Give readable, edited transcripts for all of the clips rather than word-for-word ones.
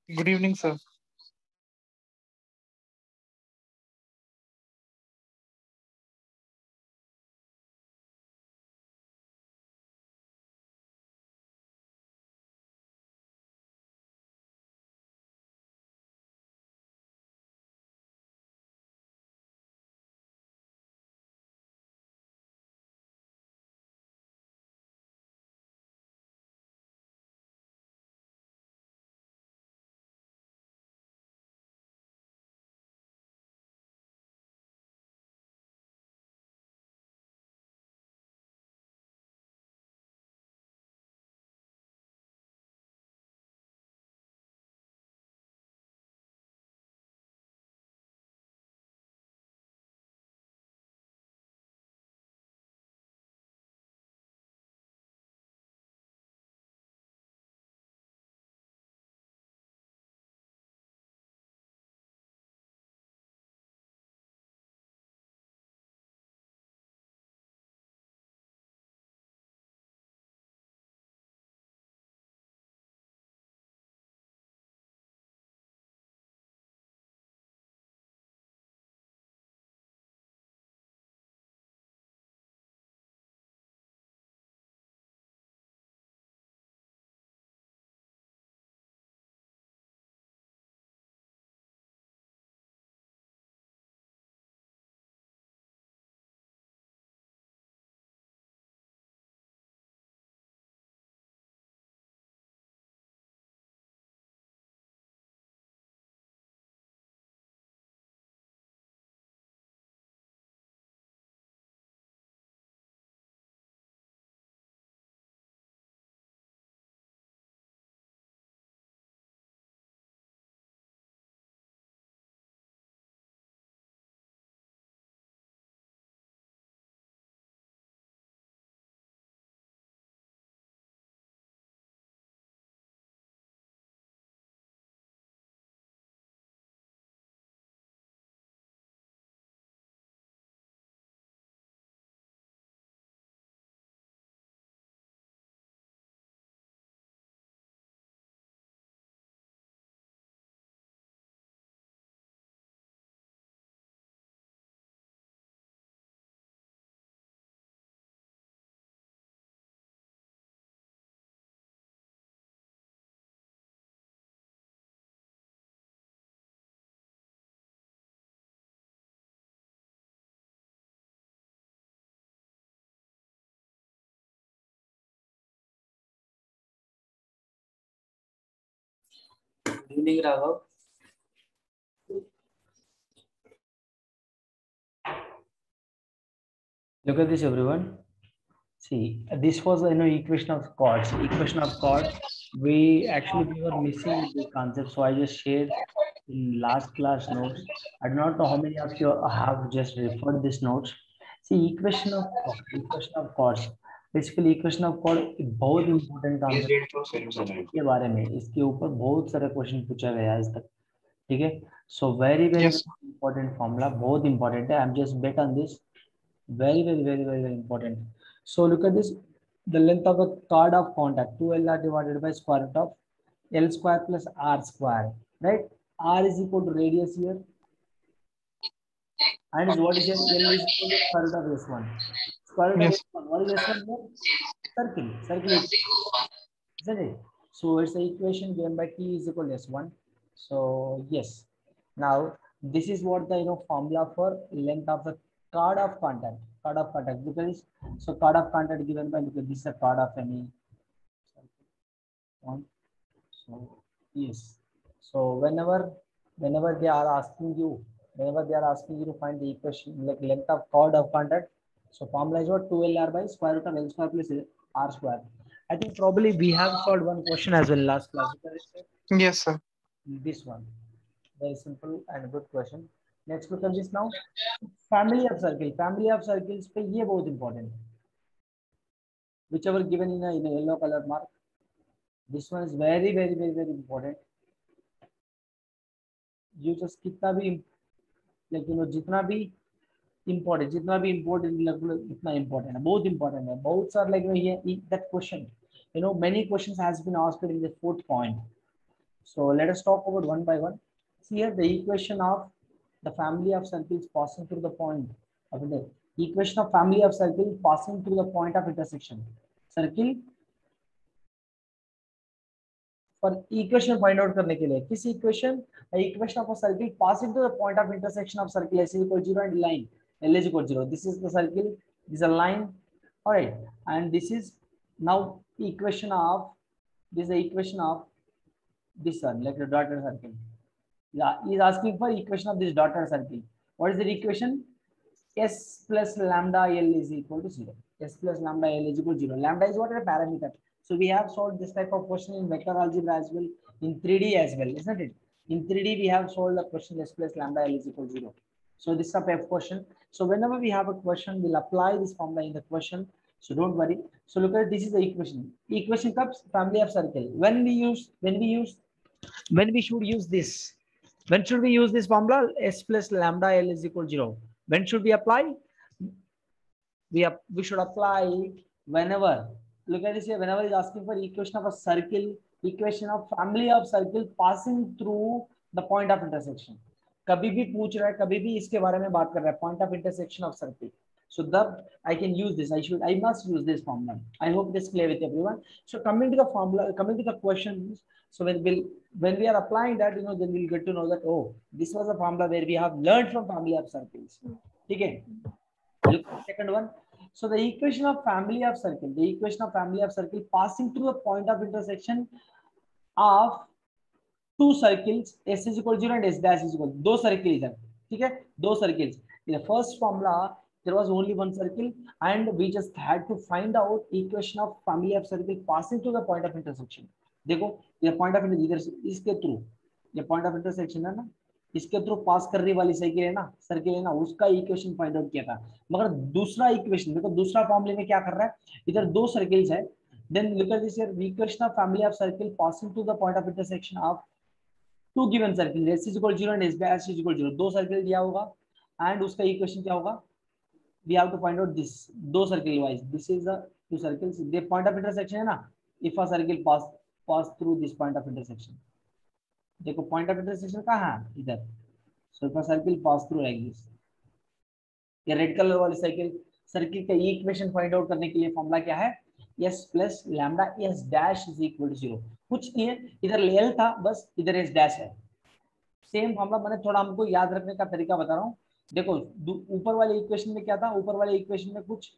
Good evening, sir. Good evening, Raghav. Look at this, everyone. See, this was equation of chords. Equation of chord. We were missing the concept, so I just shared in last class notes. I do not know how many of you have just referred this notes. See, equation of chord. Equation of chords. Basically, equation of chord एक बहुत important concept के बारे में इसके ऊपर बहुत सारे question पूछा गया है आज तक. ठीक है. So very Yes, important formula, बहुत important है. I'm just bet on this. Very important. So look at this. The length of a card of contact 2L divided by square root of L square plus R square. Right? R is equal to radius here. And is what is L? L is equal to square root of S1. Square root of yes, S1. What is S1 here? Circle. Circle. Isn't it? So it's the equation given by T is equal to S1. So yes. Now this is what the formula for length of the card of contact. Card of contact because so card of contact given by because this is a card of any one. So yes. So whenever they are asking you to find the equation like length of chord of contact, so formula is what 2LR by square root of L square plus R square. I think probably we have solved one question as well last class. yes, sir. This one, very simple and good question. Next look at this now. Family of circle. Family of circles पे ये बहुत important. Whichever given in a yellow color mark. This one is very important. You just कितना भी like जितना भी important लगभग इतना important है, बहुत important है. बहुत सारे like ये that question, many questions has been asked in the fourth point. So let us talk about one by one. See here the equation of the family of circles passing through the point of the equation of family of circle passing through the point of intersection. Circle for equation find out करने के लिए किस equation equation of a circle passing to the point of intersection of circle S is equal to 0 and line L is equal to 0. This is the circle, this is a line, all right, and this is now equation of this is the equation of this one, like the dotted circle. Yeah, he is asking for equation of this dotted circle. What is the equation? S plus lambda L is equal to 0. S plus lambda L is equal to 0. Lambda is what? A parameter. So we have solved this type of question in vector algebra as well, in 3D as well, isn't it? In 3D, we have solved the question S plus lambda L is equal to 0. So this is a F question. So whenever we have a question, we'll apply this formula in the question. So don't worry. So look at this is the equation. Equation comes family of circle. When we should use this? When should we use this formula? S plus lambda L is equal to 0. When should we apply? We should apply whenever. Look at this here. Whenever is asking for equation of a circle, equation of family of circle passing through the point of intersection. कभी भी पूछ रहा है, कभी भी इसके बारे में बात कर रहा है, point of intersection of circle. So that I can use this. I must use this formula. I hope this is clear with everyone. So coming to the formula, coming to the questions. So when we are applying that, then we'll get to know that, oh, this was a formula where we have learned from family of circles. Okay. Look at the second one. So the equation of family of circle, passing through the point of intersection of two circles, S is equal to 0 and S dash is equal to 2 circles. Okay, 2 circles. In the first formula, there was only one circle, and we just had to find out equation of family of circle passing through the point of intersection. देखो ये point of intersection इसके through, ये point of intersection है ना, इसके through pass करने वाली cycle है ना, सर्किल है ना, उसका इक्वेशन फाइंड आउट किया था. मगर दूसरा इक्वेशन देखो, दूसरा फॉर्मूले में क्या कर रहा है, इधर 2 सर्किल्स है. Then look at this here, equation of family of circle passing to the point of intersection of two given circle, S is equal to 0 and S dash is equal to 0. 2 circle दिया होगा and उसका equation क्या होगा, we have to find out this 2 circle wise. This is the 2 circles, the point of intersection है ना. If a circle pass through this point of intersection, देखो point of intersection कहाँ है, इधर. So if a circle pass through like this, ये red colour वाली circle का equation find out करने के लिए फॉर्मूला क्या है, S plus lambda S dash is equal to 0. कुछ नहीं है, इधर L था बस, इधर S डैश है. सेम फॉर्मूला मैंने थोड़ा हमको याद रखने का तरीका बता रहा हूँ. देखो ऊपर वाले इक्वेशन में क्या था, ऊपर वाले इक्वेशन में कुछ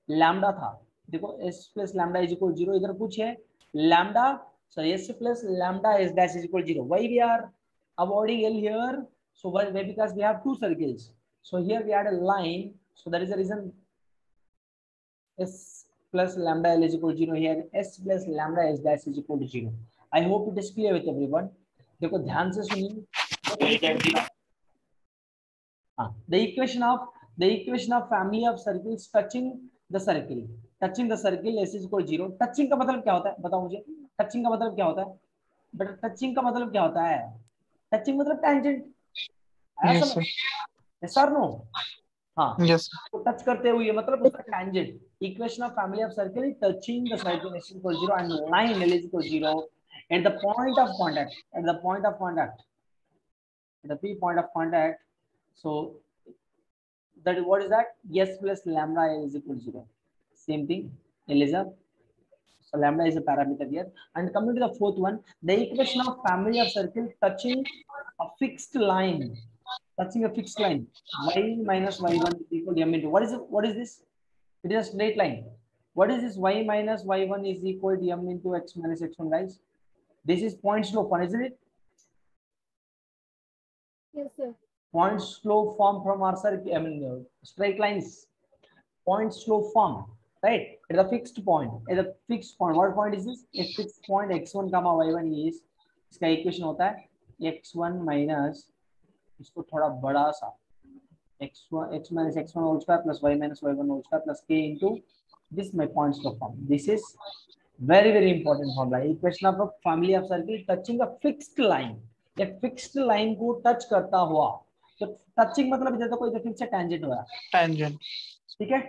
लैम्डा था. देखो S plus lambda is equal 0, इधर कुछ है lambda, sorry, S plus lambda S dash is equal to 0. Why we are avoiding L here? So why? Because we have 2 circles. So here we add a line. So that is the reason S plus lambda L is equal to 0. Here S plus lambda S dash is equal to 0. I hope it is clear with everyone. देखो ध्यान से सुनिए. The equation of family of circles touching the circle. Touching the circle S is equal 0. Touching का मतलब क्या होता है, बताओ मुझे. टचिंग का मतलब क्या होता है बेटा, टचिंग का मतलब क्या होता है. टचिंग मतलब टैंजेंट. यस और नो. हाँ, yes, तो टच करते हुए मतलब उसका tangent. Equation of family of circle touching the circle S equal 0 and line L is equal 0 at the point of contact, at the point of contact, at the P point of contact. So that what is that, S plus lambda L is equal to 0. Same thing, L is a, so lambda is a parameter here. And coming to the fourth one, the equation of family of circle touching a fixed line, y minus y1 is equal to m into, what is this? It is a straight line. What is this? Y minus y1 is equal to m into x minus x1, guys. This is point slope one, isn't it? Yes, sir. Point slope form from our circle, I mean straight lines. Point slope form, right? At the fixed point. At the fixed point. What point is this? A fixed point x1 comma y1 is. इसका equation होता है x1 minus, इसको थोड़ा बड़ा सा, x minus x1 whole square plus y minus y1 whole square plus k into this my point slope form. This is very very important formula. Equation of a family of circle touching a fixed line. एक fixed line को touch करता हुआ, तो touching मतलब इधर तो कोई fix है, टेंजेंट हुआ. tangent, ठीक है,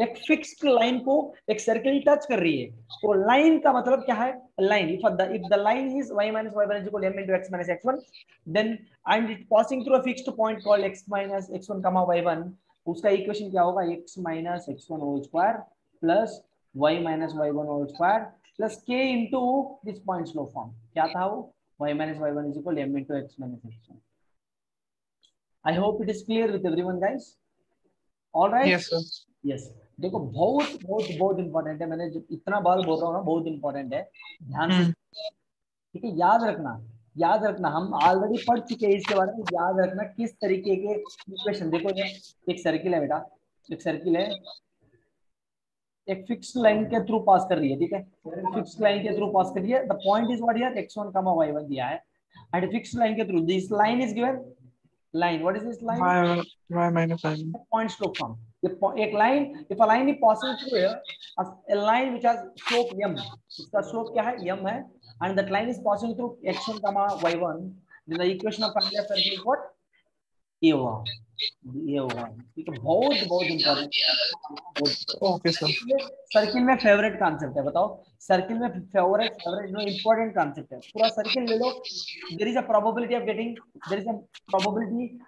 एक फिक्स्ड लाइन को एक सर्किल टच कर रही है, तो लाइन का मतलब क्या है, line, if the line is y minus y1 is equal to m into x minus x1, then and it passing through a fixed point called x minus x1 comma y1, उसका equation क्या होगा, x minus x1 whole square plus y minus y1 whole square plus k into this point slope form, क्या था वो, y minus y1 is equal to m into x minus x1. I hope it is clear with everyone guys. All right. Yes, sir. Yes, देखो बहुत बहुत बहुत important है, मैंने इतना बार बोल रहा हूँ ना, बहुत इंपॉर्टेंट है, ध्यान से, ठीक है, याद रखना, याद रखना, हम ऑलरेडी पढ़ चुके हैं इसके बारे में, याद रखना किस तरीके के इक्वेशन, देखो ये एक सर्किल है बेटा, एक सर्किल है, एक फिक्स्ड लाइन के थ्रू पास कर रही है, ठीक है, फिक्स्ड लाइन के थ्रू पास कर रही है, the point is what here x1 y1 दिया है, एंड फिक्स्ड लाइन के through this line is given, line, what is this line, Y minus y1. point slope form, एक line, if a line is passing through here, a line which has slope m, इसका slope क्या है, m है, and that line is passing through x1 y1, then the equation of family of circle is what, ये होगा, ये होगा, ठीक है, बहुत बहुत इंपॉर्टेंट, Okay, sir. सर्किल में फेवरेट कॉन्सेप्ट है, बताओ, सर्किल में favourite favourite no important concept है, पूरा सर्किल ले लो, there is a probability of getting, there is a probability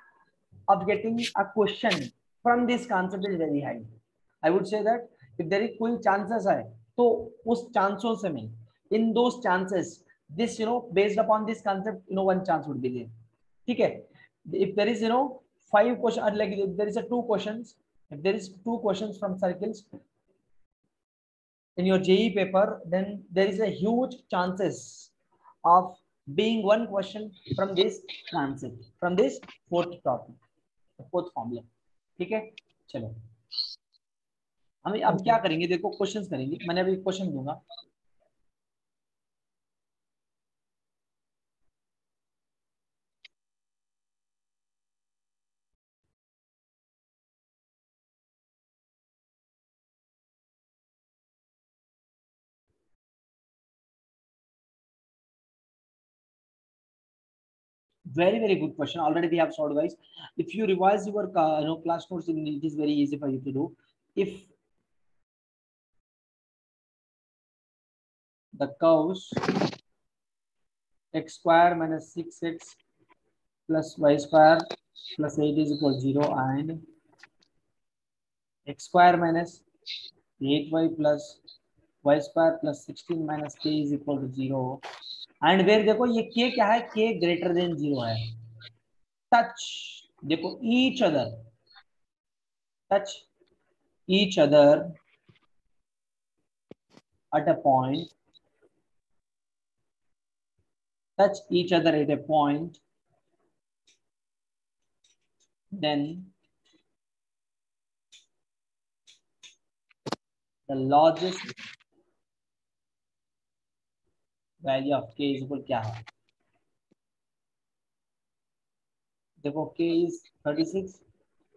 of getting a question from this concept is very high. I would say that if there is कोई chances है, तो उस chances से में, in those chances, this based upon this concept, one chance would be there. ठीक है, if there is 5 questions, like if there is a 2 questions, if there is 2 questions from circles in your JE paper, then there is a huge chances of being one question from this concept, from this fourth topic, fourth formula, ठीक है, चलो हम अब क्या करेंगे, देखो questions करेंगे, मैंने अभी क्वेश्चन दूंगा, very good question, already we have solved guys, if you revise your class notes, it is very easy for you to do. If the curves x square minus 6x plus y square plus 8 is equal to 0, and x square minus 8y plus y square plus 16 minus k is equal to 0, and where देखो ये k क्या है, k greater than 0 है, touch, देखो each other, touch each other at a point, touch each other at a point, then the largest value of k is equal क्या है, देखो k is 36,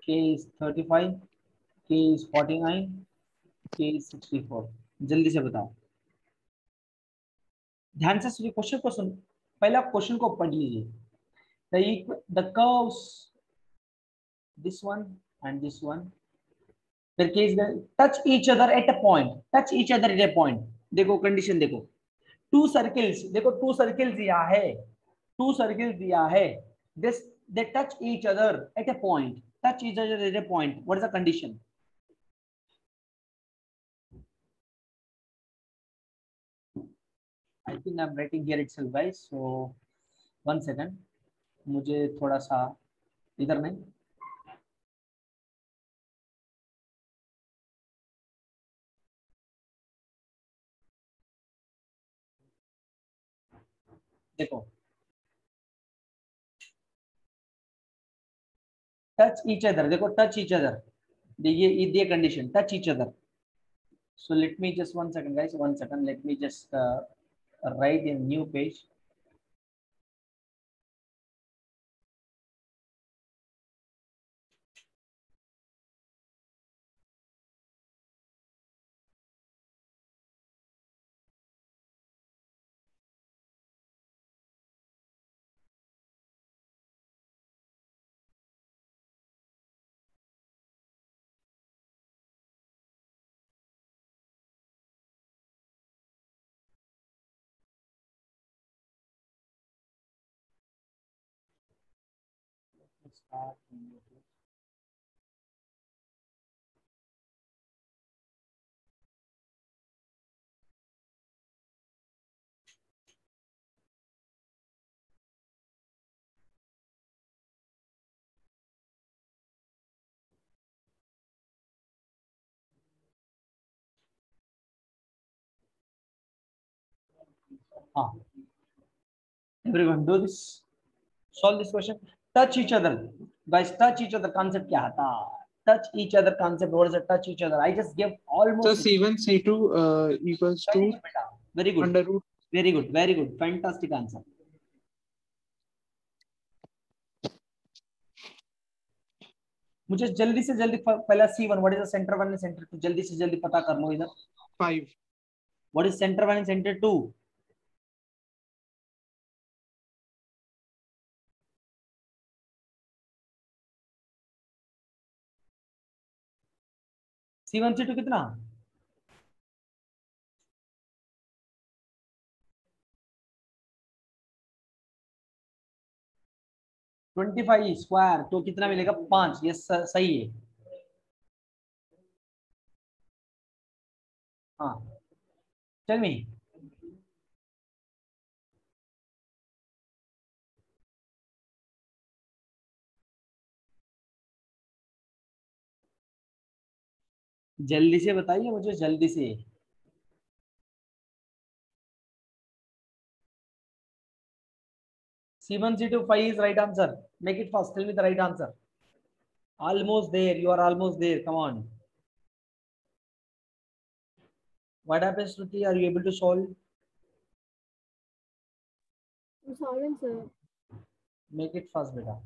k is 35, k is 49, k is 64, जल्दी से बताओ, ध्यान से सुनिए क्वेश्चन को, सुन, पहले आप क्वेश्चन को पढ़ लीजिए, the curves, this one and this one, फिर k is touch each other at a point, touch each other at a point, देखो कंडीशन देखो, टू सर्किल्स, देखो टू सर्किल दिया है, टू सर्किल दिया है, this they touch each other at A point, touch each other at A point, what is the condition, I think I am writing here itself guys, so one second, मुझे थोड़ा सा इधर नहीं, देखो touch each other, देखो touch each other, ये condition touch each other, so let me just one second guys, one second, let me just write a new page, हाँ, everyone do this, solve this question. Touch each other, guys. Touch each other concept क्या था? Touch each other concept. What is a touch each other? I just gave So almost. C1 C2 equals to Very good, beta. Very good. under root. Very good. Very good. Fantastic answer. मुझे जल्दी से जल्दी पहला C1 what is the centre 1 and centre 2 जल्दी से जल्दी पता कर लो इधर. 5. What is centre 1 and centre 2? C1 C2 कितना? $25 स्क्वायर तो कितना मिलेगा? 5. ये सही है. हाँ, टेल मी. जल्दी से बताइए मुझे, जल्दी से. C1 C2 5 is right answer. Make it fast. Tell me the right answer. Almost there. You are almost there. Come on. What happens, Shruti? Are you able to solve? I'm solving, sir. Make it fast, beta.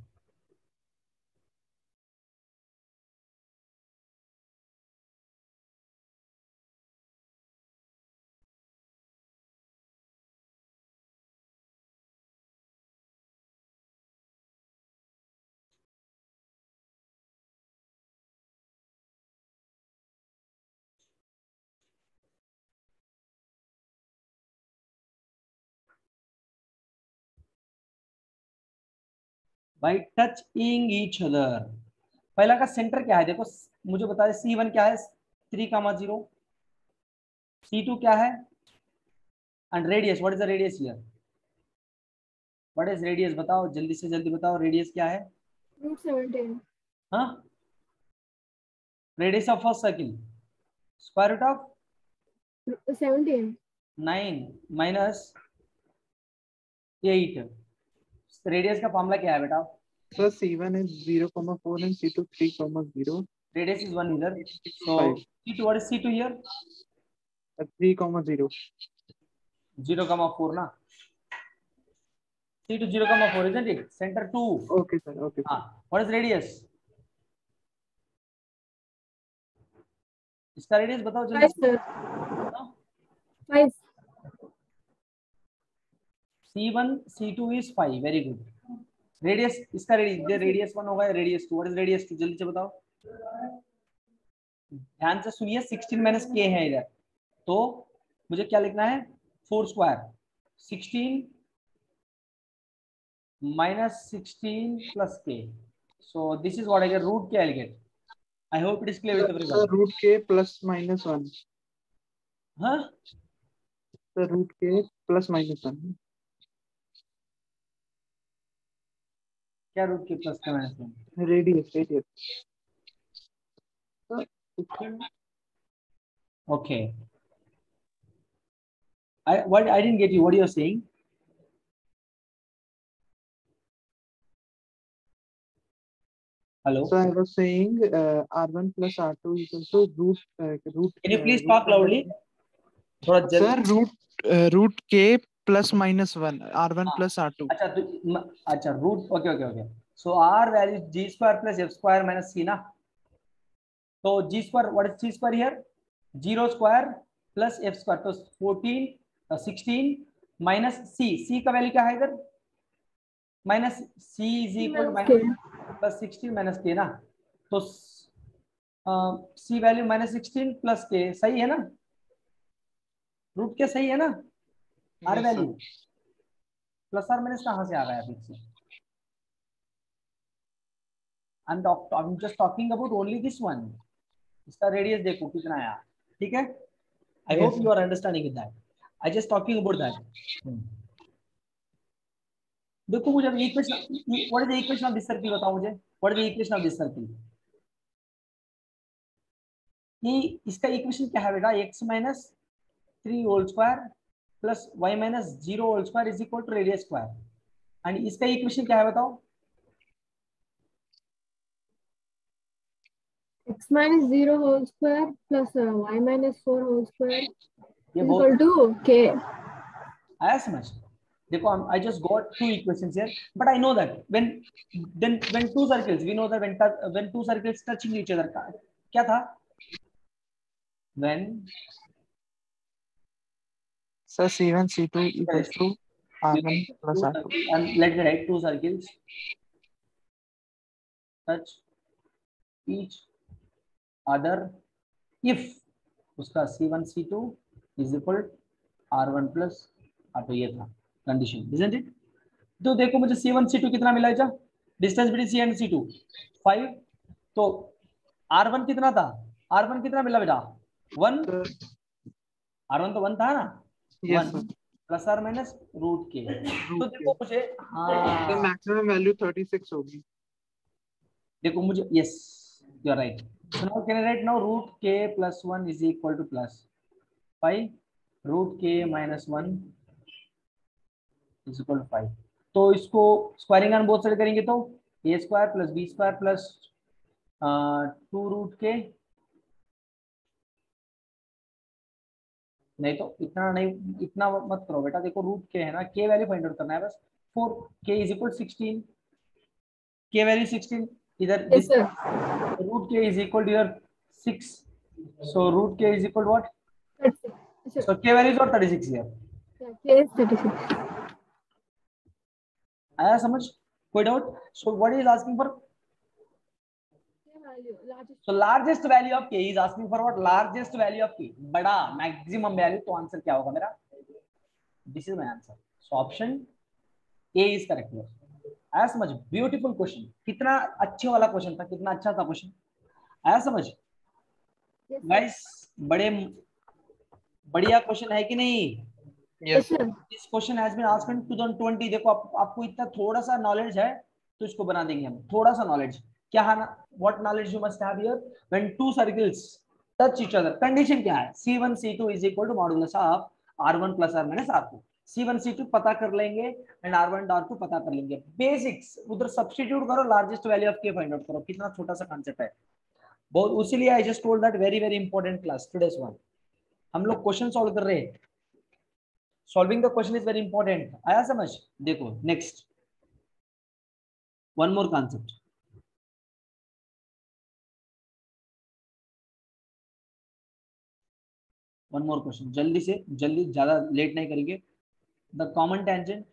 भाई touching each other. पहला का centre क्या है देखो, मुझे बता दे. C1 क्या है? 3,0. C2 क्या है? And radius, what is the radius here? What is radius? बताओ जल्दी से जल्दी बताओ, रेडियस क्या है? √17. हाँ, radius of first circle square root of 17. 9 minus 8. Radius का फॉर्मूला क्या है बेटा? So C1 is 0,4 and C2 3,0. Radius is 1 here. So 5. C2, what is C2 here? 3,0. 0,4 na. C2 0,4 isn't it? Center 2. Okay, sir. Okay, sir. What is radius? इसका radius बताओ 5, जल्दी. sir. 5. C1 C2 is 5. Very good. Radius, इसका radius 1 होगा, radius 2. What is radius 2? जल्दी से बताओ. ध्यान से सुनिए, 16 माइनस k है इधर, तो मुझे क्या लिखना है? 4 square. 16 minus 16 plus k. So this is what I get, root k I'll get. I hope it is clear with everyone. So root k plus minus 1. Huh? So root k plus minus 1. क्या root k plus का minus 1? Radius. Okay. I didn't get you. What are you saying? Hello. So I was saying R1 plus R2 equals to root. Can you please talk loudly? थोड़ा जल्दी. Sir, root k plus minus 1. R1 plus R2. अच्छा root. Okay. So R value is g square plus f square minus c ना. तो g square, what is g square here? 0 square plus f square. तो 14 16 minus c का value क्या है इधर? Minus c is equal to minus plus 16 minus k ना. तो c value minus 16 plus k सही है ना? रूट के सही है ना? R value plus or minus कहाँ से आ गया? बीच से I'm just talking about only this one. इसका रेडियस देखो कितना आया, ठीक है? I Yes, hope sir. you are understanding with that. I just talking about that. देखो मुझे equation, what is the equation of this circle बताओ मुझे, what is the equation of this circle? ये इसका इक्वेशन क्या है बेटा? x minus 3 whole square plus y minus 0 whole square is equal to radius square. And इसका equation क्या है बताओ? x minus 0 whole square plus y minus 4 whole square ये is बहुत equal to k. आया समझ? देखो I just got two equations here, but I know that when two circles, we know that when two circles touching each other, क्या था? When Sir, C1 C2 equals to R1 plus two R2. circles, and let me write two circles touch each other if उसका C1 C2 is equal R1 plus R2, ये था condition, isn't it? तो देखो मुझे C1 C2 कितना मिला है? Distance between C and C2 5, तो R1 कितना था? R1 कितना मिला बेटा? 1। Sir, R1 तो 1 था ना? yes, 1 sir. Plus or minus root के। तो Root देखो K. मुझे, The हाँ maximum value 36 होगी. देखो मुझे, yes you are right. So now can I write now root k plus 1 is equal to plus 5 root k minus 1 is equal to 5। तो इसको स्क्वायरिंग ऑन बोथ साइड करेंगे तो a square plus b square plus 2 root k, नहीं तो इतना नहीं, इतना मत करो बेटा। देखो रूट के है ना, के वैल्यू फाइंड आउट करना है बस। 4 के इज इक्वल 16, के वैल्यू 16 इधर, Yes, this sir. Root k is equal to your 6, so root k is equal what? 36. Sir, so k value is 36 here. yeah, k is 36. आया समझ? कोई doubt? So what is asking for? K value, largest. So largest value of k is asking for what? Largest value of k, बड़ा maximum value. तो answer क्या होगा मेरा? This is my answer. So option A is correct here. आया समझ? Beautiful question, कितना अच्छे वाला क्वेश्चन था, कितना अच्छा था क्वेश्चन। आया समझ Yes, sir. गाइस? बड़े बढ़िया क्वेश्चन है कि नहीं? Yes, sir. This question has been asked in 2020। देखो आपको इतना थोड़ा सा नॉलेज है तो इसको बना देंगे हम। थोड़ा सा नॉलेज क्या है ना? What knowledge you must have here? When two circles touch each other, condition क्या है? C1 C2 is equal to modulus of R1 plus R minus R2। C1 C2 पता कर लेंगे एंड R1 R2 पता कर लेंगे। बेसिक्स उधर substitute करो, largest value of k find out करो। कितना छोटा सा कांसेप्ट है बहुत, उसीलिए I just told that very very important class today's one. हम लोग क्वेश्चन सॉल्व कर रहे हैं, solving the question is very important. आया समझ? देखो next one more concept, one more question, जल्दी से जल्दी, ज्यादा लेट नहीं करेंगे। The common tangent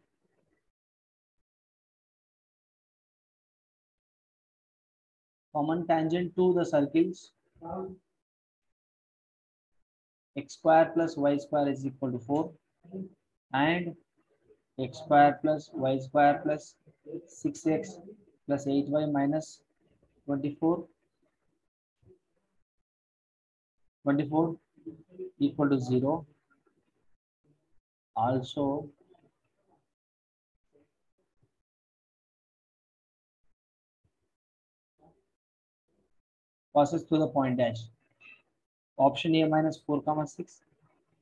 to the circles x square plus y square is equal to 4 and x square plus y square plus 6x plus 8y minus 24 equal to 0. Also passes through the point dash. Option A minus 4,6,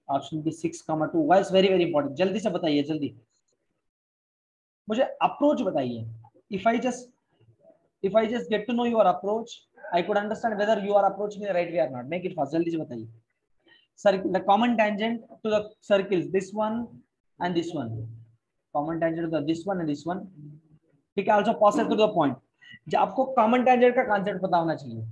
option B 6,2। वाइस very very important, जल्दी से बताइए जल्दी। मुझे approach बताइए। If I just get to know your approach, I could understand whether you are approaching the right way और not. Make it fast, जल्दी से बताइए। Circle, the common tangent to the circles, this one and this one, common tangent to the this one and this one, ठीक है। also pass it to the point। जब आपको common tangent का concept पता होना चाहिए।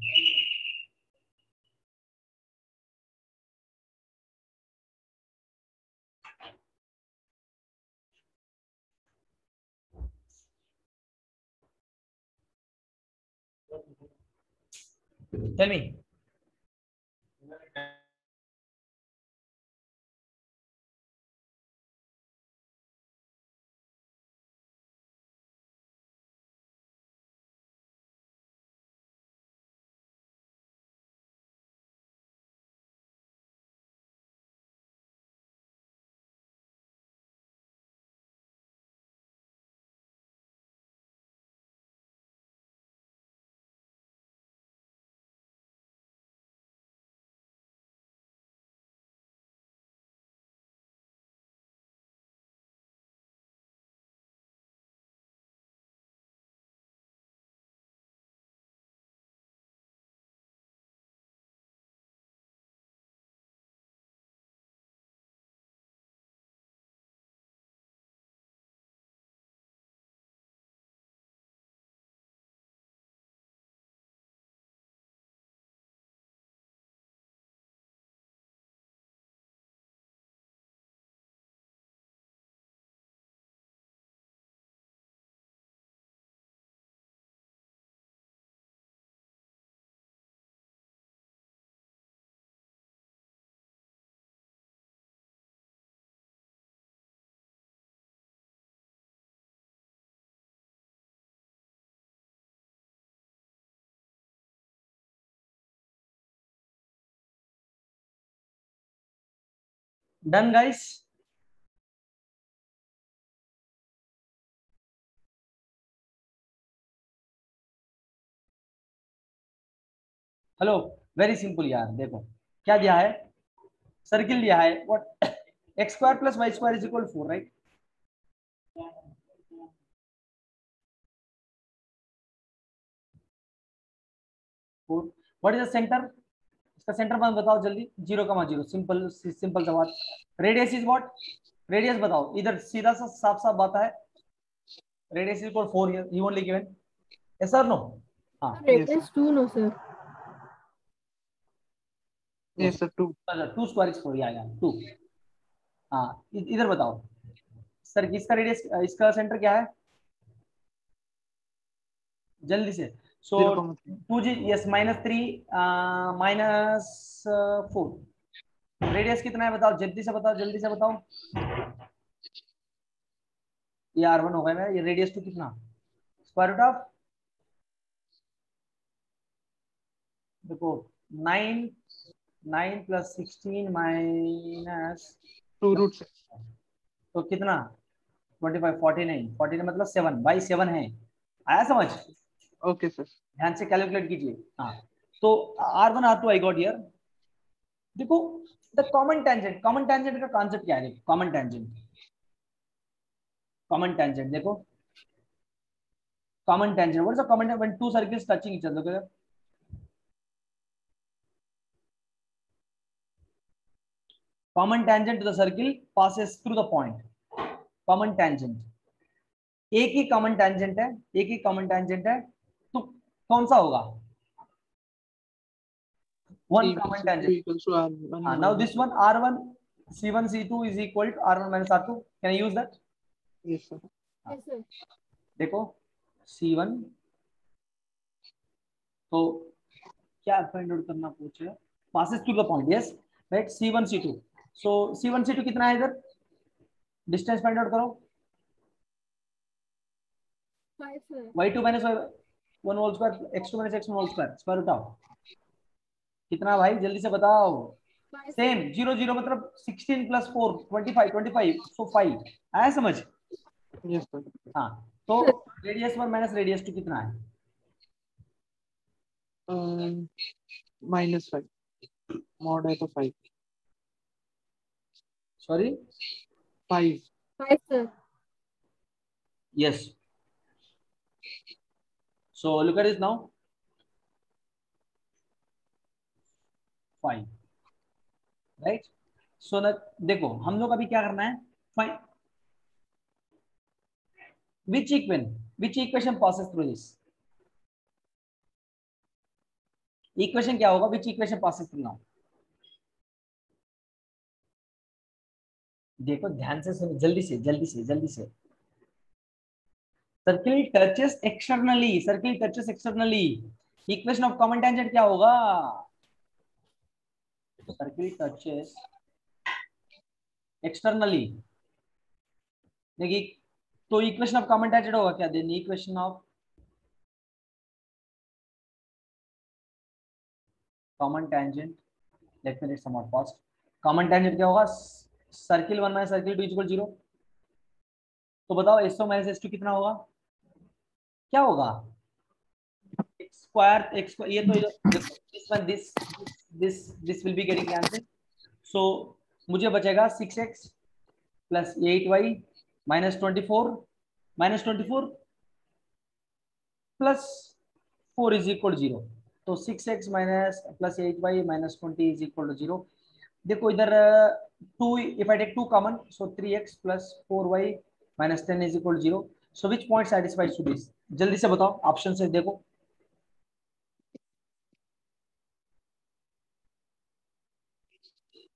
Tell me। Done guys? Hello, very simple यार, देखो क्या दिया है, सर्किल दिया है, what x square plus y square is equal 4, right? What is the centre? इसका सेंटर पॉइंट बताओ जल्दी। 0,0, सिंपल सिंपल सवाल। Radius is what? रेडियस बताओ, इधर सीधा सा साफ साफ बात है, radius is equal 4 here, you only given, yes और नो? हाँ, Radius 2, no sir. yes sir 2 2 square is 4, या 2। हाँ, इधर बताओ सर, किसका रेडियस, इसका सेंटर क्या है, जल्दी से। सो 0,3 2 जी, यस, -3 -4, रेडियस कितना है बताओ, जल्दी से बताओ, जल्दी से बताओ। ये R1 होगा मेरा, ये रेडियस 2 कितना, स्क्वायर रूट ऑफ, देखो 9 9 + 16 2 root 6 तो कितना, 25 49 49 मतलब 7 बाई 7 है, आया समझ? okay sir ध्यान से कैलकुलेट कीजिए। हाँ, तो R1 R2 I got here. देखो the common tangent, common tangent का कॉन्सेप्ट क्या है, कॉमन टेंजेंट, कॉमन टेंजेंट देखो, common tangent, what is the common when two circles touching each other? Common tangent to the circle passes through the point, common tangent, एक ही common tangent है, एक ही common tangent है, तो कौन सा होगा, one C1 common C2 tangent. equals to R1 हाँ, now minus this one R1 C1 C2 is equal to R1 minus R2, can I use that? yes sir Yes sir. देखो C1, तो क्या find out करना पूछ रहे, passes through the point, yes right, C1 C2, so C1 C2 कितना है इधर, distance find out करो, 5 sir. y2 minus y1 whole square, x2 minus x1 whole square, square root of कितना भाई, जल्दी से बताओ। 5 sir. सेम 0 0 मतलब 16 + 4 25 25, सो 5, आया समझ? yes sir हाँ, तो रेडियस 1 माइनस रेडियस 2 कितना है, -5 mod है तो 5 sorry 5 5 sir. Yes, so look at this now, 5 right. So ना, देखो हम लोग अभी क्या करना है, find which equation passes through this, equation क्या होगा, which equation passes through now, देखो ध्यान से सुनो, जल्दी से जल्दी से जल्दी से। Circle touches externally, circle touches externally, equation of common tangent क्या होगा, सर्किल टचेस एक्सटर्नली, देखिए, तो इक्वेशन ऑफ कॉमन टेंजेंट होगा क्या, then equation of common tangent, let me write somewhat fast, common tangent क्या होगा, सर्किल 1 माइनस सर्किल 2 इक्वल 0, तो बताओ S1 माइनस S2 कितना होगा, क्या होगा, एक्स स्क्वायर, ये तो देखो, this will be getting cancel, सो मुझे बचेगा 6x + 8y - 24 + 4 इज इक्वल 0, तो 6x + 8y - 20 is equal to 0। देखो इधर 2, if I take 2 common, so 3x + 4y - 10 is equal 0, so which point satisfies to this, जल्दी से बताओ, ऑप्शन से देखो,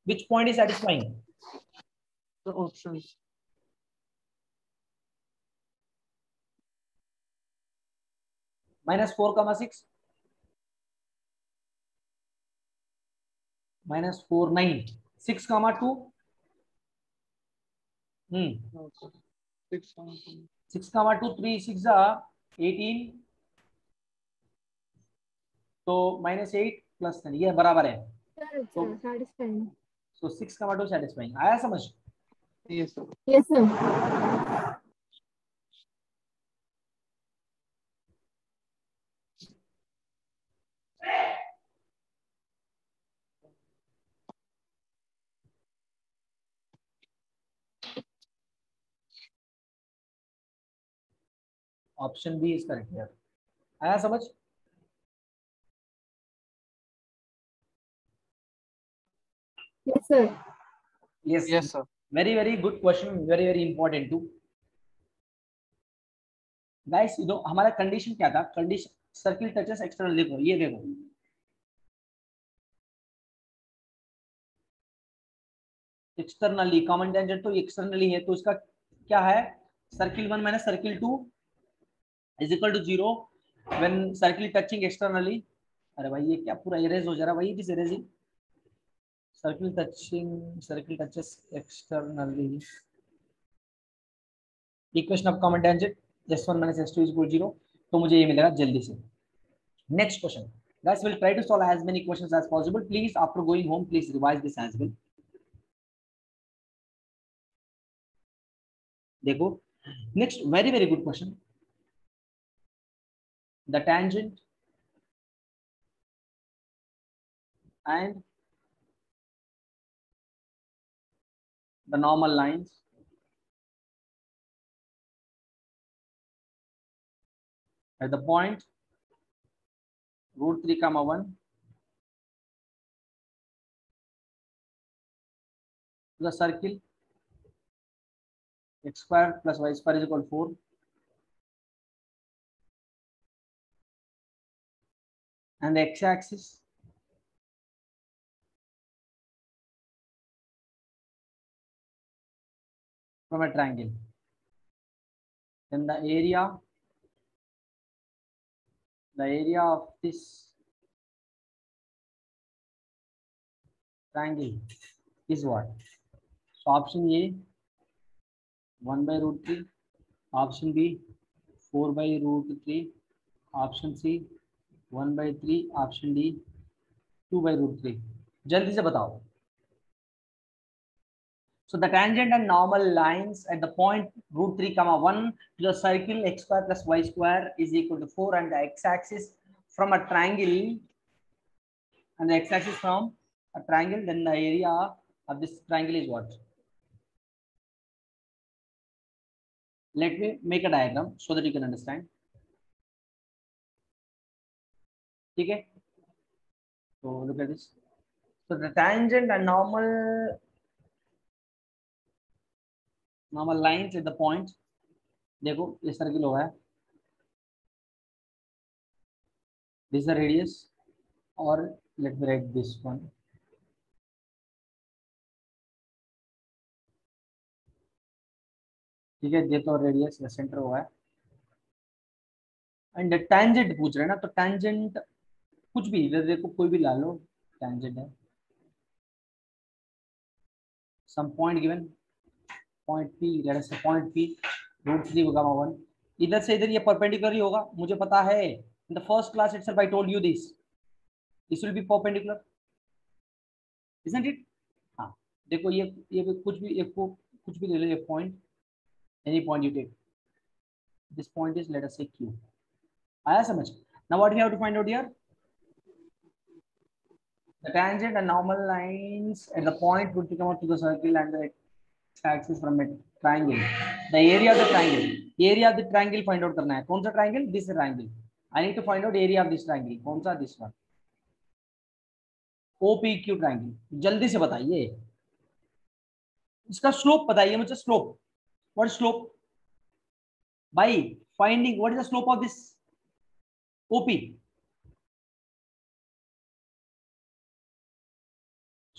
which point is satisfying, the options -4,6 -4 9 6,2 okay 6 6,2 3 6 18, तो -8 + 10 ये बराबर है, Sir, it's तो satisfying. So 6, 2 satisfying. आया समझ? Yes, sir. Yes, sir. Option B is correct here. आया समझ? Yes, sir. Yes. Yes, sir. Very very good question. Very very important too. Guys हमारा कंडीशन क्या था? Condition circle touches external. देखो ये देखो, एक्सटर्नली कॉमन टेंजेंट तो externally है, तो इसका क्या है? Circle 1 minus circle 2 is equal to 0 when circle touching externally. अरे भाई ये क्या पूरा इरेज हो जा रहा है भाई, it is erasing. Circle touches externally, equation of common tangent s1 minus s2 is equal 0. तो मुझे ये मिलेगा जल्दी से. Next question. Guys, we'll try to solve as many questions as possible. Please, after going home, please revise this as well. देखो, next very very good question. The tangent and the normal lines at the point root 3 comma 1 to the circle x square plus y square is equal to 4 and the x-axis from a triangle. Then the area of this triangle is what? So option A 1 by root 3, option B 4 by root 3, option C 1 by 3, option D 2 by root 3. जल्दी से बताओ. So the tangent and normal lines at the point root 3 comma 1 to the circle x square plus y square is equal to 4 and the x-axis from a triangle and the x-axis from a triangle, then the area of this triangle is what? Let me make a diagram so that you can understand. ठीक है? So look at this. So the tangent and normal lines at the point. देखो ये circle हो गया. This is the radius, or let me write this one. ठीक है, ये तो रेडियस या सेंटर हुआ है. एंड टेंजेंट पूछ रहे हैं ना, तो टेंजेंट कुछ भी इधर देखो, कोई भी ला लो, टेंजेंट है. Some point given, point P, let us say point P root 3 gamma 1. इधर से इधर ये परपेंडिकुलर ही होगा, मुझे पता है. In the first class itself I told you this will B perpendicular, isn't it? हाँ देखो, ये कुछ भी एक को कुछ भी ले लो, एक point, any point you take. This point is let us say Q. आया समझ? Now what we have to find out here? The tangent and normal lines at the point would come out to the circle and the x-axis from a triangle. The area of the triangle. Area of the triangle find out करना है. कौन सा triangle? This triangle. I need to find out area of this triangle. कौन सा? This one. OPQ triangle. जल्दी से बताइए. इसका slope बताइए मुझे. Slope. What is slope? By finding what is the slope of this OP.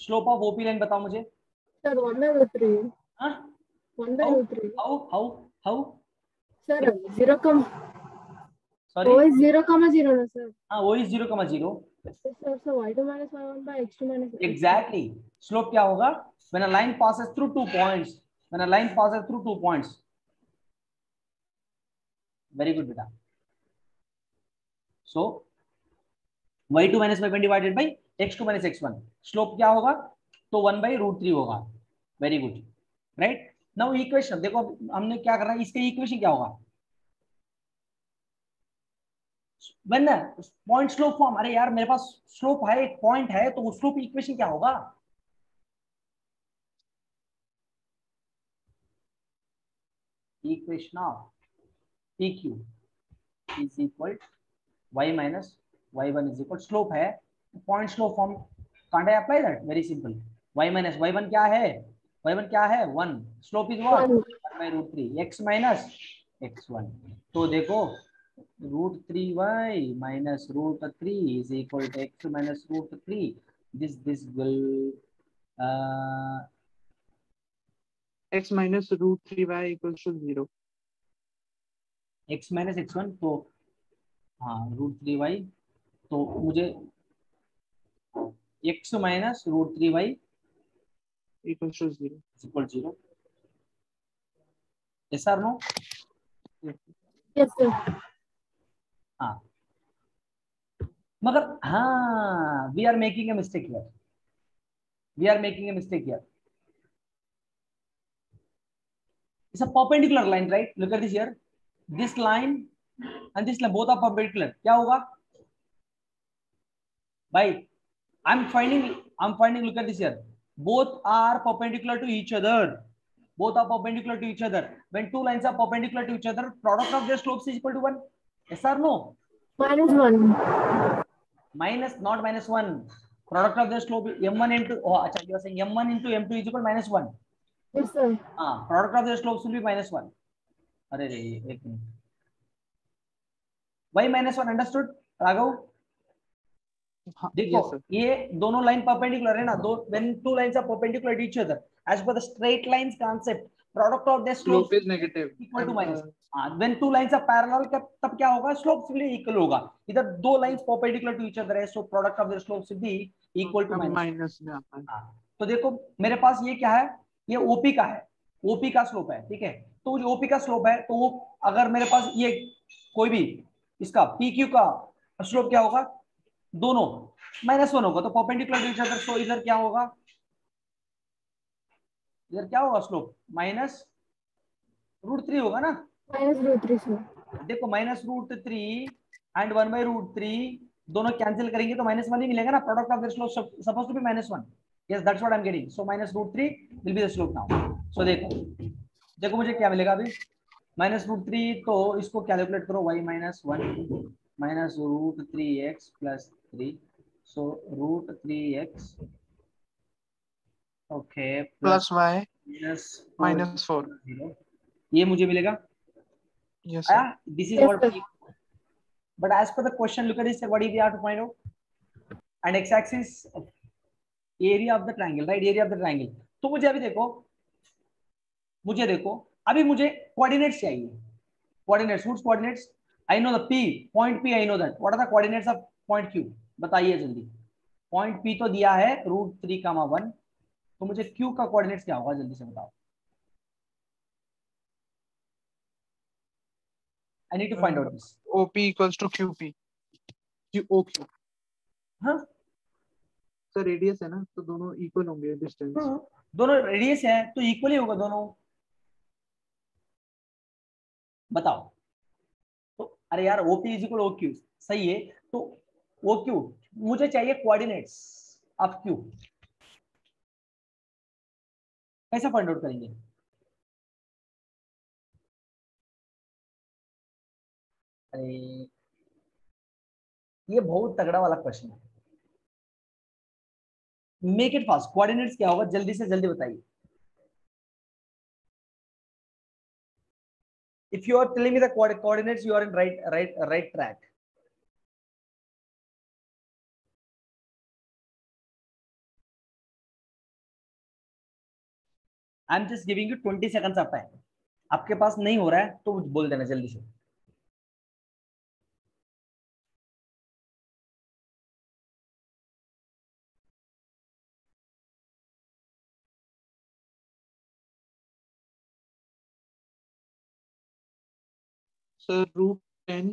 Slope of OP line बताओ मुझे. Sir, 1 by root 3. हाँ? 1 by root 3. How? Sir, 0 comma. Sorry. O is 0 comma 0, no, sir. हाँ, O is 0,0. Yes, sir. So y2 minus y1 by x2 minus x2. Exactly. Slope क्या होगा? When a line passes through 2 points. When a line passes through 2 points. Very good, beta. So y2 minus y1 divided by x2 minus x1. Slope क्या होगा? तो 1/√3 होगा। Very good, right. Now equation देखो, हमने क्या करना है, इसके इक्वेशन क्या होगा व्हेन पॉइंट स्लोप फॉर्म। अरे यार मेरे पास स्लोप है, एक पॉइंट है, तो स्लोप इक्वेशन क्या होगा? Equation of P Q is equal y minus y1 is equal slope है, point slope form. Can't I apply that? Very simple. y minus y1 क्या है? y1 क्या है? 1। Slope is what? 1. 1/√3 x minus x1। तो देखो √3y minus √3 is equal to x minus √3। This will x minus root 3y equals to 0. x minus x1, तो हाँ √3y, तो मुझे x minus √3y Equals to 0. Equal 0। Yes और no? Yes, sir. हाँ, मगर हाँ, we are making a mistake here, we are making a mistake here. It's a perpendicular line, right? Look at this here, this line and this line both are perpendicular. क्या होगा भाई? I'm finding, look at this here, both are perpendicular to each other, both are perpendicular to each other. When two lines are perpendicular to each other, product of their slopes is equal to 1. Yes or no? -1. Minus, not -1. Product of their slope m1 into, oh acha, you are saying m1 into m2 is equal to -1. Yes, sir. Product of their slopes will be -1. अरे रे, एक minute, y -1 understood Raghav? हाँ, देखो yes sir. ये दोनों line perpendicular है ना, दो when two lines are perpendicular to each other as per the straight lines concept, product of their Slope slopes is negative. Equal to And minus. When two lines are parallel तब क्या होगा? Slopes will equal होगा। इधर दो लाइंस perpendicular to each other है, so product of their slopes will be equal to minus. Minus में आता है. तो देखो मेरे पास ये क्या है, ये ओपी का है, ओपी का स्लोप है, ठीक है। तो जो ओपी का स्लोप है, तो वो अगर मेरे पास ये कोई भी इसका पी क्यू का स्लोप क्या होगा? दोनों -1 होगा, तो परपेंडिकुलर टू ईच अदर, सो इधर क्या होगा? इधर क्या होगा स्लोप? -√3 होगा ना। -√3, sir. देखो -√3 एंड 1/√3 दोनों कैंसिल करेंगे तो -1 ही मिलेगा ना। Product of the slope suppose to be -1। Yes, that's what I am getting. So -√3 will be the slope now. So देखो देखो मुझे क्या मिलेगा अभी, -√3, तो इसको कैलकुलेट करो, y -1 -√3x + 3, सो √3x, okay, plus plus y -4, -4. 0, ये मुझे मिलेगा। Yes sir. This is Yes, what, sir. but as per the question, look at this, what we have to find out? And x-axis area of the triangle, right? Area of the triangle। तो मुझे देखो अभी मुझे coordinates चाहिए। Coordinates, what's coordinates? I know the p, point p, I know that. What are the coordinates of point q? बताइए जल्दी। Point p तो दिया है √3, 1, तो मुझे q का कोऑर्डिनेट्स क्या होगा, जल्दी से बताओ। I need to find out this. OP equals to QP. OQ. हाँ सर रेडियस है ना, तो दोनों इक्वल होंगे डिस्टेंस. दोनों रेडियस है तो इक्वली होगा दोनों। बताओ। तो अरे यार OP इज इक्वल OQ, सही है। तो OQ मुझे चाहिए कोऑर्डिनेट्स ऑफ Q, कैसे फाइंड आउट करेंगे? अरे ये बहुत तगड़ा वाला क्वेश्चन है। Make it fast. कोऑर्डिनेट्स क्या होगा, जल्दी से जल्दी बताइए। If you are telling me the coordinates, you are in right track. I am just giving you 20 seconds of time. आपके पास नहीं हो रहा है तो बोल देना जल्दी से। सर √10,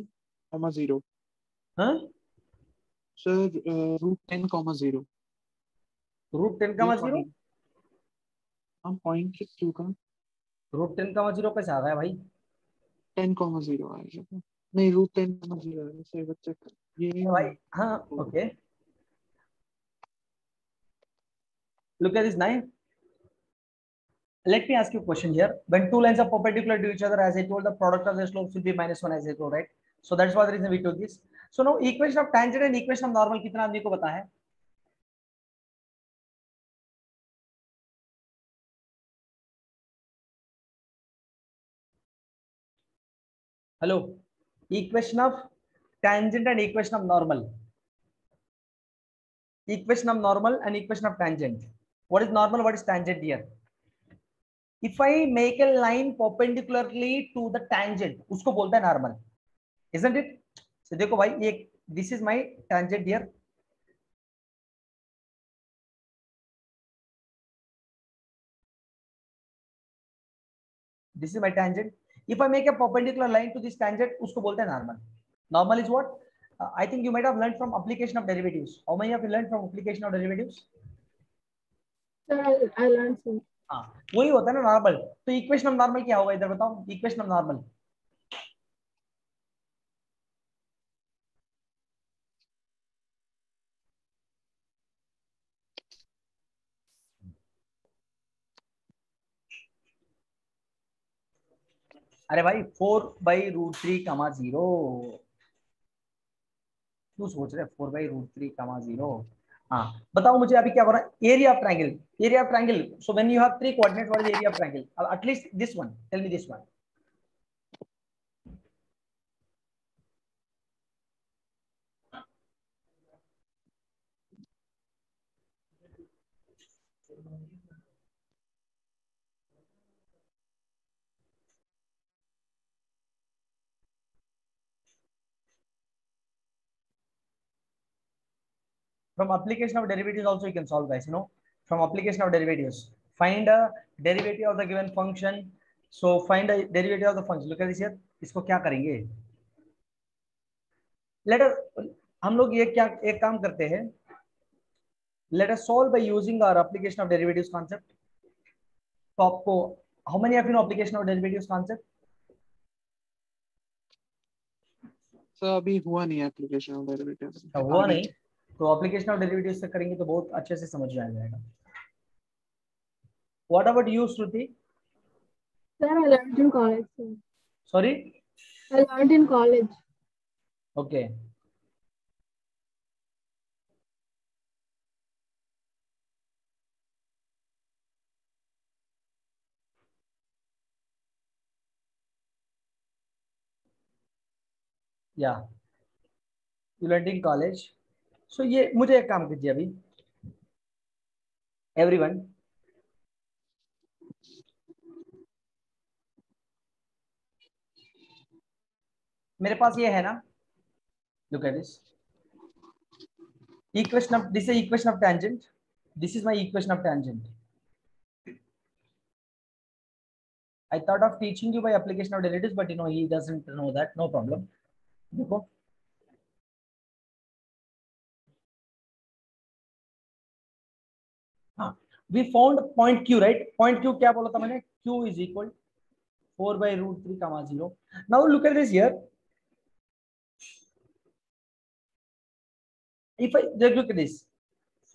0. हाँ सर √10, 0. रूट 10 ये का 0, हम पॉइंट के क्यू का रूट 10 का 0 कैसे आ गया भाई? 10,0 आएगा। नहीं, रूट 10,0 आएगा। सही बच्चे ये भाई हाँ okay, look at this 9. Let me ask you a question here. When two lines are perpendicular to each other, as I told, the product of their slopes will be -1, as I told, right? So that's why the reason we took this. So now equation of tangent and equation of normal कितना आदमी को पता है? Hello, equation of tangent and equation of normal. Equation of normal and equation of tangent. What is normal? What is tangent here? If I make a line perpendicularly to the tangent, उसको बोलते हैं normal, isn't it? So देखो भाई, ये this is my tangent here. This is my tangent. If I make a perpendicular line to this tangent, उसको बोलते हैं normal. Normal is what? I think you might have learned from application of derivatives. How many of you learned from application of derivatives? Sir, I learned some. हाँ, वही होता है ना normal. तो equation of normal क्या होगा इधर बताओ? इक्वेशन ऑफ नॉर्मल अरे भाई 4/√3, 0. सोच रहे 4/√3, 0. हाँ बताओ मुझे अभी क्या हो रहा है? Area of triangle, area of triangle. So when you have 3 coordinate, what is area of triangle? At least this one, tell me this one. From application of derivatives also you can solve, guys. From application of derivatives, find a derivative of the given function. So find a derivative of the function. Look at this here. इसको क्या करेंगे? Let us, हम लोग ये क्या एक काम करते हैं. Let us solve by using our application of derivatives concept. तो आपको how many of you know application of derivatives concept? Sir अभी हुआ नहीं एप्लीकेशन ऑफ डेरिवेटिव। हुआ नहीं तो एप्लीकेशन ऑफ डेरिवेटिव्स से करेंगे तो बहुत अच्छे से समझ में आ जाएगा। What about you, Shruti? Sir, I learned in college. Sir. Sorry? I learned in college. Okay. Yeah. You learned in college. So ये मुझे एक काम कीजिए अभी everyone. मेरे पास ये है ना, look at this. Equation of, this is equation of tangent. This is my equation of tangent. I thought of teaching you by application of derivatives, but he doesn't know that. No problem. देखो हाँ, we found point Q, right? Point Q क्या बोला था मैंने? Q is equal 4/√3, 0. Now look at this here. If I look at this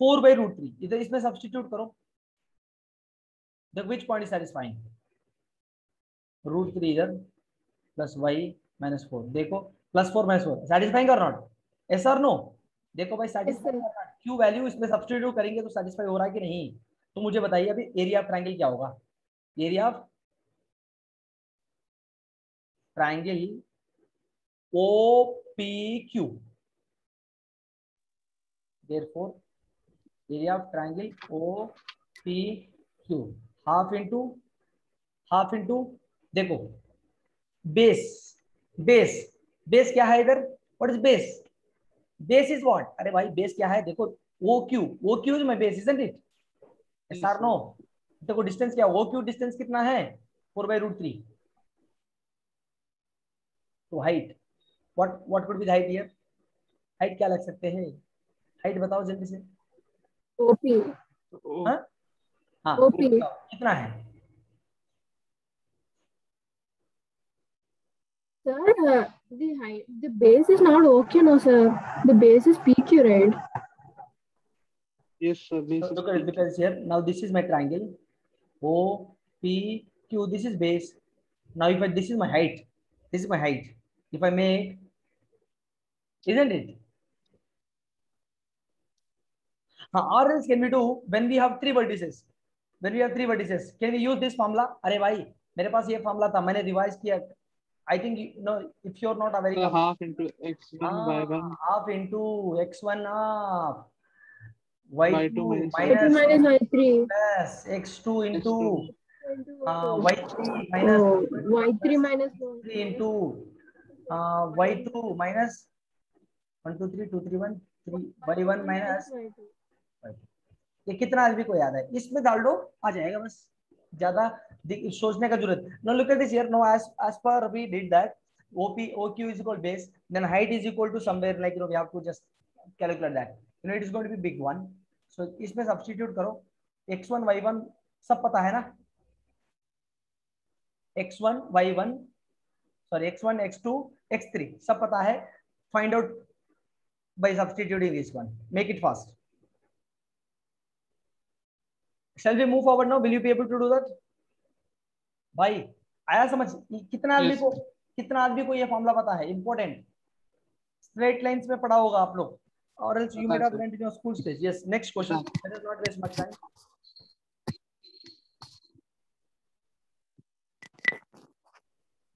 4/√3, इधर इसमें substitute करो. The which point is satisfying? √3 इधर प्लस y -4. देखो +4 -4 satisfying or not? Yes or no? देखो भाई satisfying or not? Q value इसमें substitute करेंगे तो satisfy हो रहा है कि नहीं? तो मुझे बताइए अभी एरिया ऑफ ट्रायंगल क्या होगा? Area of triangle OPQ. Therefore area of triangle OPQ half into देखो बेस बेस क्या है इधर? What is base? Base is what? अरे भाई बेस क्या है? देखो OQ is my base, isn't it? Yes और नो? देखो डिस्टेंस क्या? OQ डिस्टेंस कितना है? 4/√3. तो height, what could be the height here? Height क्या लग सकते हैं? हाइट बताओ जल्दी से. OP. ओ, हाँ हाँ, OP. कितना है? Sir, the base is not OK, no, sir. The base is PQ, right? yes sir, this So is look at it, because here now this is my triangle OPQ. This is base. Now if I, this is my height. This is my height. If I make, isn't it? Or else can we do when we have three vertices? When we have three vertices, can we use this formula? अरे भाई मेरे पास ये formula था, मैंने revise किया. I think you know, if you're not aware of half into x1 y1 half into x1 half y2 y2 minus Y2 minus y3 minus Y3. plus x2 into x2 y3 minus Oh, Y3 minus 3 Y4. into y2 minus 1 2 3 2 3 1 3 y1 minus Y2. ये कितना आदमी को याद है? इसमें डाल दो, आ जाएगा. बस ज्यादा सोचने का जरूरत. No look at this here. No as per we did that OQ is equal base, then height is equal to somewhere like we have to just calculate that. It is going to be big one. So इसमें substitute करो. x1 y1 सब पता है ना? x1 y1 sorry x1 x2 x3 सब पता है. Find out by substituting this one. Make it fast. Shall we move forward now? Will you be able to do that? भाई आया समझ? yes कितना आदमी को ये फॉर्मूला पता है? इंपॉर्टेंट. स्ट्रेट लाइंस में पढ़ा होगा आप लोग, or else you may पता have है learned in your school stage. Yes, next question. Let us not waste much time.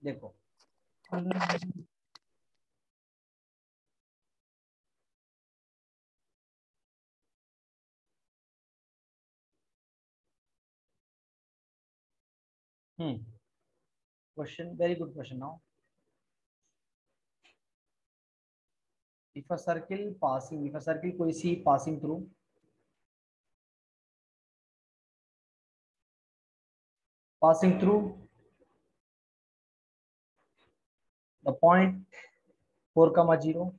देखो question, very good question. Now if a circle कोई C passing through the point 4, 0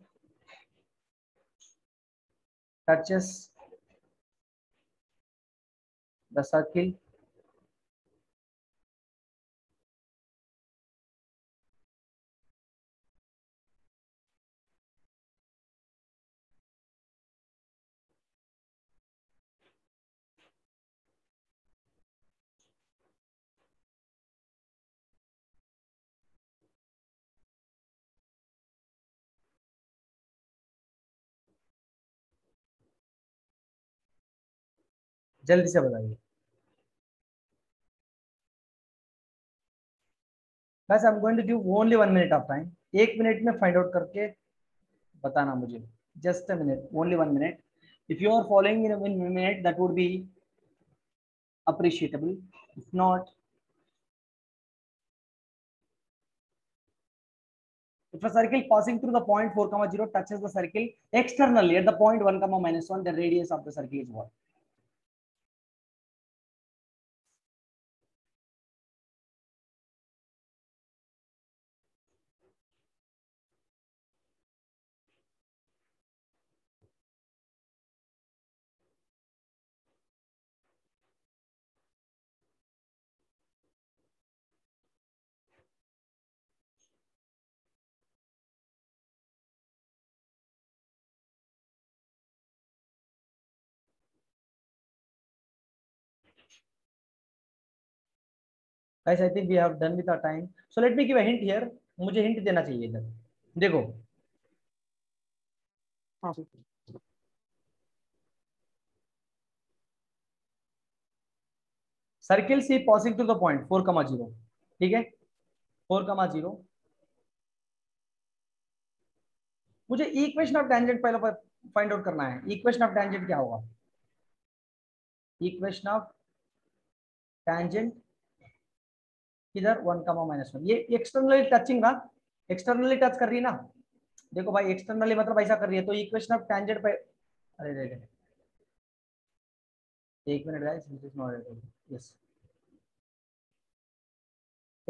touches the circle जल्दी से बताइए. Guys, I'm going to give only 1 minute of time. 1 minute में find out करके बताना मुझे. Just a minute, only 1 minute. If you are following in a minute, that would be appreciable. If not, if a circle passing through the point 4, 0 touches the circle externally at the point 1, -1, the radius of the circle is what? Guys, I think we have done with our time. So let me give a hint here. मुझे hint देना चाहिए इधर. देखो हाँ circle C passing through the point 4, 0. ठीक है, 4, 0. मुझे equation of tangent पहले फाइंड आउट करना है. इक्वेशन ऑफ टेंजेंट क्या होगा? इक्वेशन ऑफ टेंजेंट इधर 1, -1. ये एक्सटर्नली टचिंग ना, एक्सटर्नली टच कर रही है ना. देखो भाई एक्सटर्नली मतलब ऐसा कर रही है, तो इक्वेशन ऑफ टेंजेंट पे अरे रे 1 minute guys, this is not yes.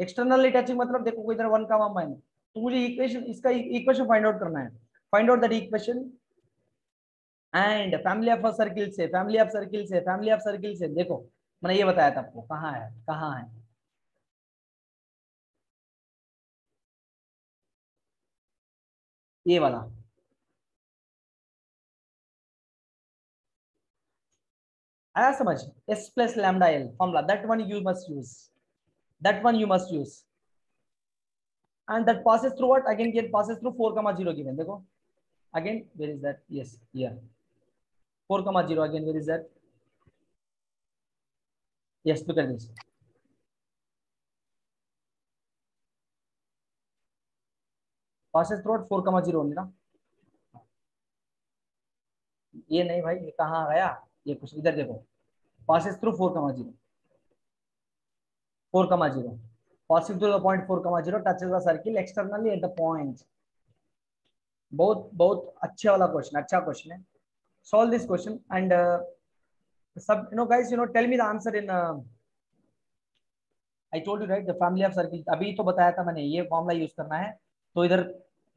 Externally touching मतलब देखो कोई इधर 1, तो मुझे इक्वेशन इसका इक्वेशन फाइंड आउट करना है. Find out that equation and family of circle से, फैमिली ऑफ सर्किल से, फैमिली ऑफ सर्किल से, देखो मैंने ये बताया था आपको, कहाँ है, कहाँ है, ये वाला, आया समझ, s plus lambda l formula, that one you must use, that one you must use, and that passes through what, again get passes through 4,0 given, देखो again where is that, yes here 4,0, again where is that, yes look at this, passes through 4,0 only ना, ये नहीं भाई, ये कहाँ गया, ये कुछ इधर देखो, passes through 4,0, 4,0, passing through the point 4,0 touches the circle externally at the point, बहुत बहुत अच्छा वाला क्वेश्चन, अच्छा क्वेश्चन है, solve this question and सब you know guys, you know tell me the answer in I told you right, the family of circle, अभी तो बताया था मैंने, ये फॉर्मूला यूज करना है, तो इधर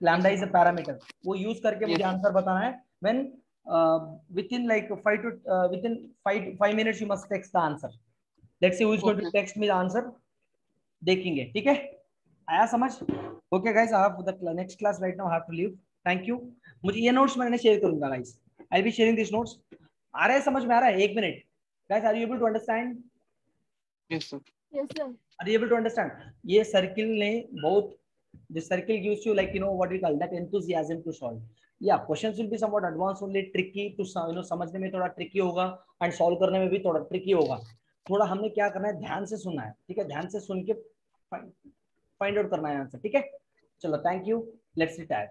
लैम्डा इज अ पैरामीटर, वो यूज करके मुझे आंसर बताना है, when within like 5 to within 5 minutes you must text the answer, let's see who is going to text me the answer, देखेंगे, ठीक है, आया समझ, okay guys, I have the next class right now, I have to leave, thank you, मुझे ये notes मैंने share करूंगा guys, I'll be sharing these notes, आ रहा है समझ में, आ रहा है, एक minute guys, are you able to understand? Yes sir. Yes sir. Are you able to understand? ये सर्किल ने बहुत, this circle gives you like you know what we call that enthusiasm to solve. Yeah, questions will be somewhat advanced only, tricky to you know समझने में थोड़ा tricky होगा and solve करने में भी थोड़ा tricky होगा, थोड़ा हमने क्या करना है, ध्यान से सुनना है, ठीक है, ध्यान से सुन के find out करना है आंसर, ठीक है, चलो थैंक यू, लेट्स रिटायर।